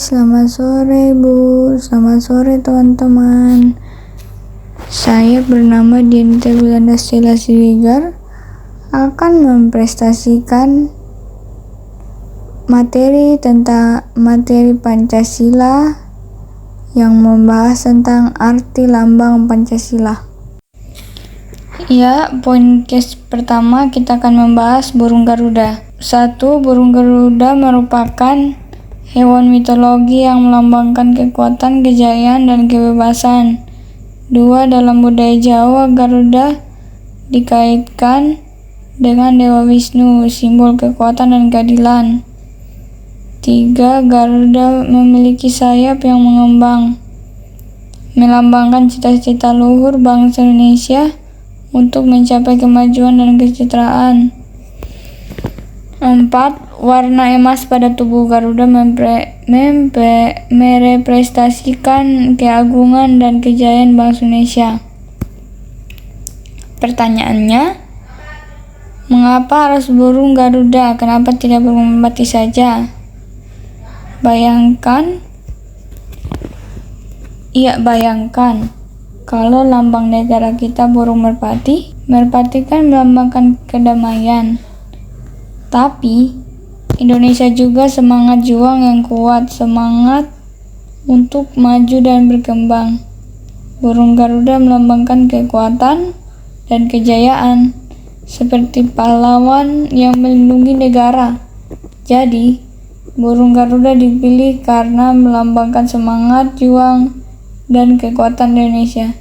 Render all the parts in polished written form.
selamat sore Bu, selamat sore teman-teman. Saya bernama Dinta Wilanda Stella Siregar akan mempresentasikan materi Pancasila yang membahas tentang arti lambang Pancasila. Ya, poin case pertama kita akan membahas burung Garuda. 1. Burung Garuda merupakan hewan mitologi yang melambangkan kekuatan, kejayaan, dan kebebasan. 2. Dalam budaya Jawa, Garuda dikaitkan dengan Dewa Wisnu, simbol kekuatan dan keadilan. 3. Garuda memiliki sayap yang mengembang, melambangkan cita-cita luhur bangsa Indonesia untuk mencapai kemajuan dan kesejahteraan. 4. Warna emas pada tubuh Garuda merepresentasikan keagungan dan kejayaan bangsa Indonesia. Pertanyaannya, mengapa harus burung Garuda? Kenapa tidak burung merpati saja? Bayangkan kalau lambang negara kita burung merpati. Merpati kan melambangkan kedamaian. Tapi Indonesia juga semangat juang yang kuat, semangat untuk maju dan berkembang. Burung Garuda melambangkan kekuatan dan kejayaan, seperti pahlawan yang melindungi negara. Jadi, burung Garuda dipilih karena melambangkan semangat juang dan kekuatan Indonesia.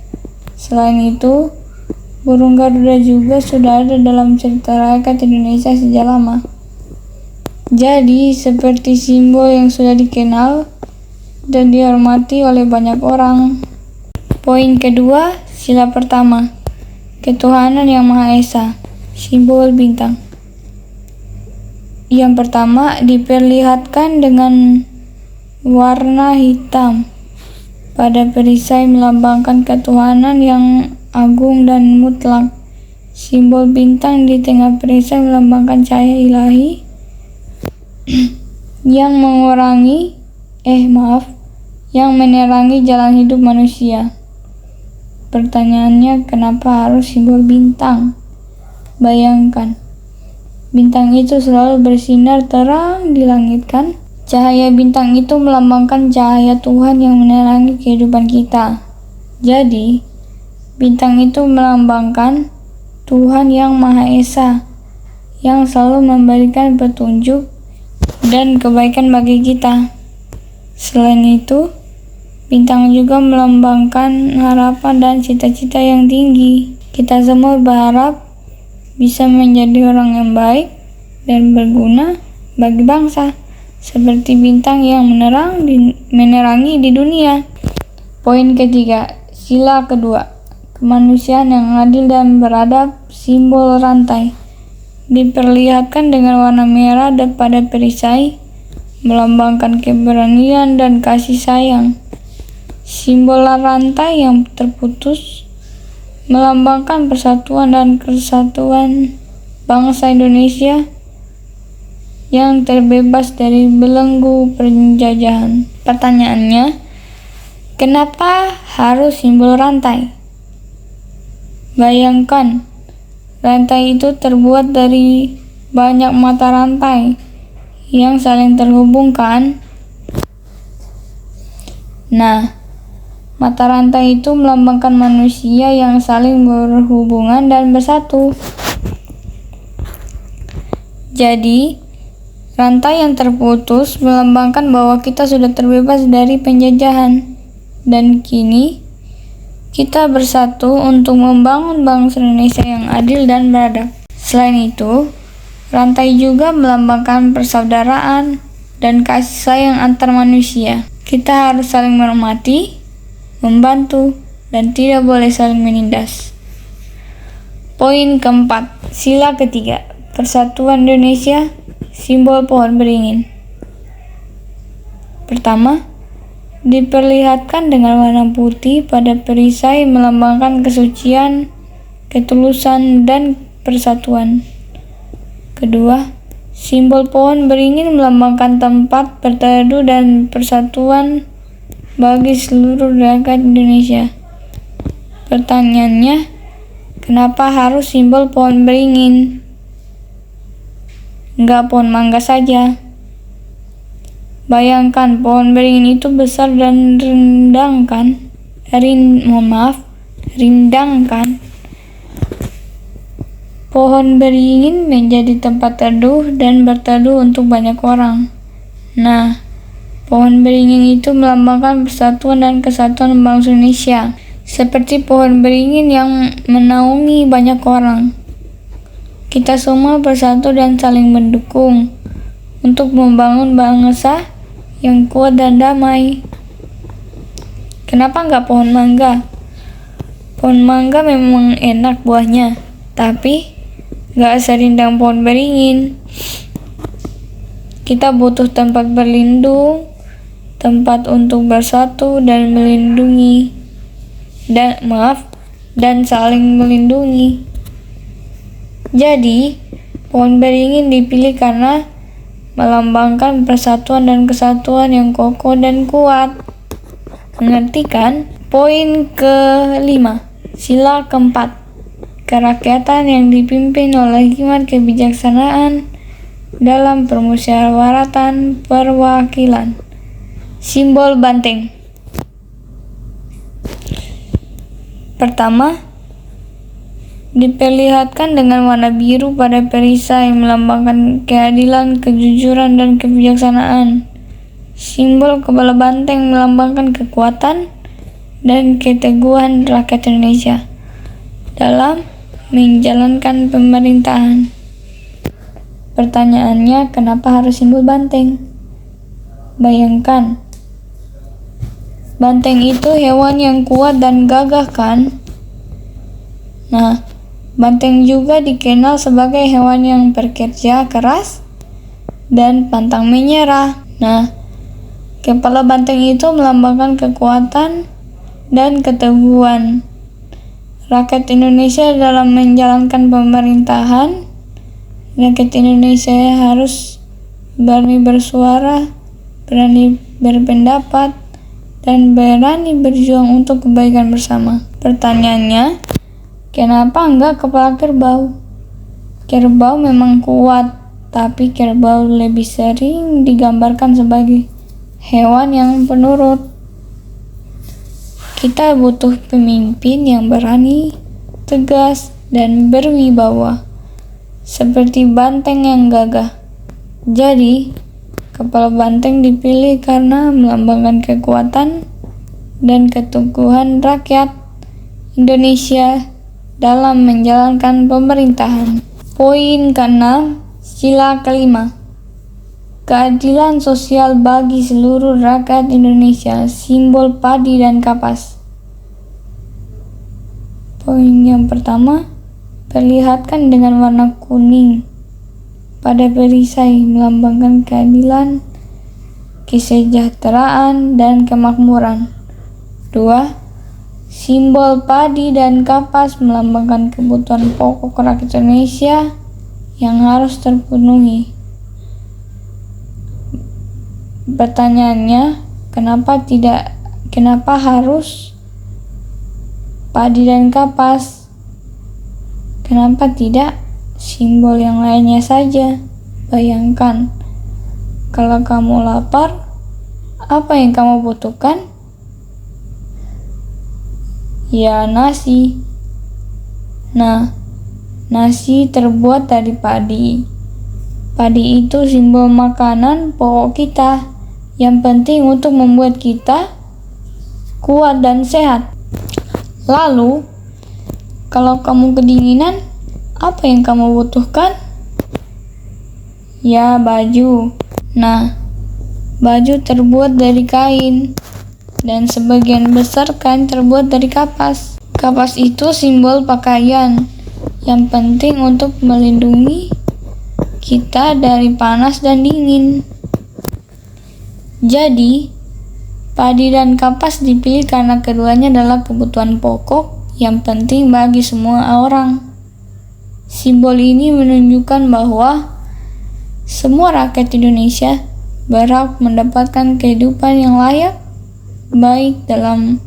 Selain itu, burung Garuda juga sudah ada dalam cerita rakyat Indonesia sejak lama. Jadi, seperti simbol yang sudah dikenal dan dihormati oleh banyak orang. Poin kedua, sila pertama, ketuhanan yang Maha Esa, simbol bintang. Yang pertama diperlihatkan dengan warna hitam pada perisai, melambangkan ketuhanan yang agung dan mutlak. Simbol bintang di tengah perisai melambangkan cahaya ilahi yang menerangi jalan hidup manusia. Pertanyaannya, kenapa harus simbol bintang? Bayangkan, bintang itu selalu bersinar terang di langit kan? Cahaya bintang itu melambangkan cahaya Tuhan yang menerangi kehidupan kita. Jadi, bintang itu melambangkan Tuhan yang Maha Esa, yang selalu memberikan petunjuk dan kebaikan bagi kita. Selain itu, bintang juga melambangkan harapan dan cita-cita yang tinggi. Kita semua berharap bisa menjadi orang yang baik dan berguna bagi bangsa, seperti bintang yang menerangi di dunia. Poin ketiga, sila kedua, kemanusiaan yang adil dan beradab, simbol rantai. Diperlihatkan dengan warna merah pada perisai, melambangkan keberanian dan kasih sayang. Simbol rantai yang terputus melambangkan persatuan dan kesatuan bangsa Indonesia yang terbebas dari belenggu penjajahan. Pertanyaannya, kenapa harus simbol rantai? Bayangkan, rantai itu terbuat dari banyak mata rantai yang saling terhubung kan? Nah, mata rantai itu melambangkan manusia yang saling berhubungan dan bersatu. Jadi, rantai yang terputus melambangkan bahwa kita sudah terbebas dari penjajahan, dan kini kita bersatu untuk membangun bangsa Indonesia yang adil dan beradab. Selain itu, rantai juga melambangkan persaudaraan dan kasih sayang antar manusia. Kita harus saling menghormati, membantu, dan tidak boleh saling menindas. Poin keempat, sila ketiga, persatuan Indonesia, simbol pohon beringin. Pertama, diperlihatkan dengan warna putih pada perisai, melambangkan kesucian, ketulusan, dan persatuan. Kedua, Simbol pohon beringin melambangkan tempat berteduh dan persatuan bagi seluruh rakyat Indonesia. Pertanyaannya, kenapa harus simbol pohon beringin? Enggak pohon mangga saja. Bayangkan pohon beringin itu besar dan rindangkan. Pohon beringin menjadi tempat teduh dan berteduh untuk banyak orang. Nah, pohon beringin itu melambangkan persatuan dan kesatuan bangsa Indonesia. Seperti pohon beringin yang menaungi banyak orang. Kita semua bersatu dan saling mendukung untuk membangun bangsa yang kuat dan damai. Kenapa enggak pohon mangga? Pohon mangga memang enak buahnya, tapi enggak serindang pohon beringin. Kita butuh tempat berlindung, tempat untuk bersatu dan melindungi. Dan saling melindungi. Jadi, pohon beringin dipilih karena melambangkan persatuan dan kesatuan yang kokoh dan kuat. Mengerti kan? Poin ke-5, sila keempat. Kerakyatan yang dipimpin oleh hikmat kebijaksanaan dalam permusyawaratan perwakilan. Simbol banteng. Pertama, diperlihatkan dengan warna biru pada perisai melambangkan keadilan, kejujuran, dan kebijaksanaan. Simbol kepala banteng melambangkan kekuatan dan keteguhan rakyat Indonesia dalam menjalankan pemerintahan. Pertanyaannya, kenapa harus simbol banteng? Bayangkan, banteng itu hewan yang kuat dan gagah kan? Nah, banteng juga dikenal sebagai hewan yang bekerja keras dan pantang menyerah. Nah, kepala banteng itu melambangkan kekuatan dan keteguhan rakyat Indonesia dalam menjalankan pemerintahan. Rakyat Indonesia harus berani bersuara, berani berpendapat, dan berani berjuang untuk kebaikan bersama. Pertanyaannya, kenapa enggak kepala kerbau? Kerbau memang kuat, tapi kerbau lebih sering digambarkan sebagai hewan yang penurut. Kita butuh pemimpin yang berani, tegas, dan berwibawa, seperti banteng yang gagah. Jadi, kepala banteng dipilih karena melambangkan kekuatan dan keteguhan rakyat Indonesia dalam menjalankan pemerintahan. Poin ke-6, sila ke-5. Keadilan sosial bagi seluruh rakyat Indonesia, simbol padi dan kapas. Poin yang pertama, perlihatkan dengan warna kuning pada perisai melambangkan keadilan, kesejahteraan, dan kemakmuran. 2. Simbol padi dan kapas melambangkan kebutuhan pokok rakyat Indonesia yang harus terpenuhi. Pertanyaannya, kenapa harus padi dan kapas? Kenapa tidak simbol yang lainnya saja? Bayangkan, kalau kamu lapar, apa yang kamu butuhkan? Ya, nasi. Nah, nasi terbuat dari padi. Padi itu simbol makanan pokok kita yang penting untuk membuat kita kuat dan sehat. Lalu, kalau kamu kedinginan, apa yang kamu butuhkan? Ya, baju. Nah, baju terbuat dari kain, dan sebagian besar kain terbuat dari kapas. Kapas itu simbol pakaian yang penting untuk melindungi kita dari panas dan dingin. Jadi, padi dan kapas dipilih karena keduanya adalah kebutuhan pokok yang penting bagi semua orang. Simbol ini menunjukkan bahwa semua rakyat Indonesia berhak mendapatkan kehidupan yang layak, baik dalam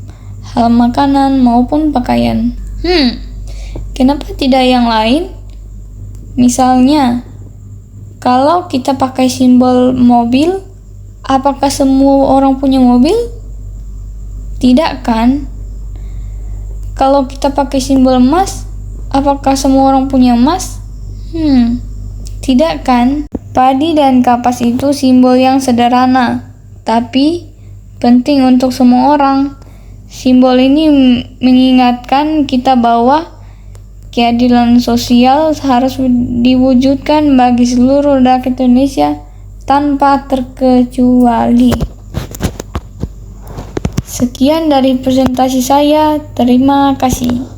hal makanan maupun pakaian. Kenapa tidak yang lain? Misalnya, kalau kita pakai simbol mobil, apakah semua orang punya mobil? Tidak kan? Kalau kita pakai simbol emas, apakah semua orang punya emas? Tidak kan? Padi dan kapas itu simbol yang sederhana, tapi penting untuk semua orang. Simbol ini mengingatkan kita bahwa keadilan sosial harus diwujudkan bagi seluruh rakyat Indonesia tanpa terkecuali. Sekian dari presentasi saya. Terima kasih.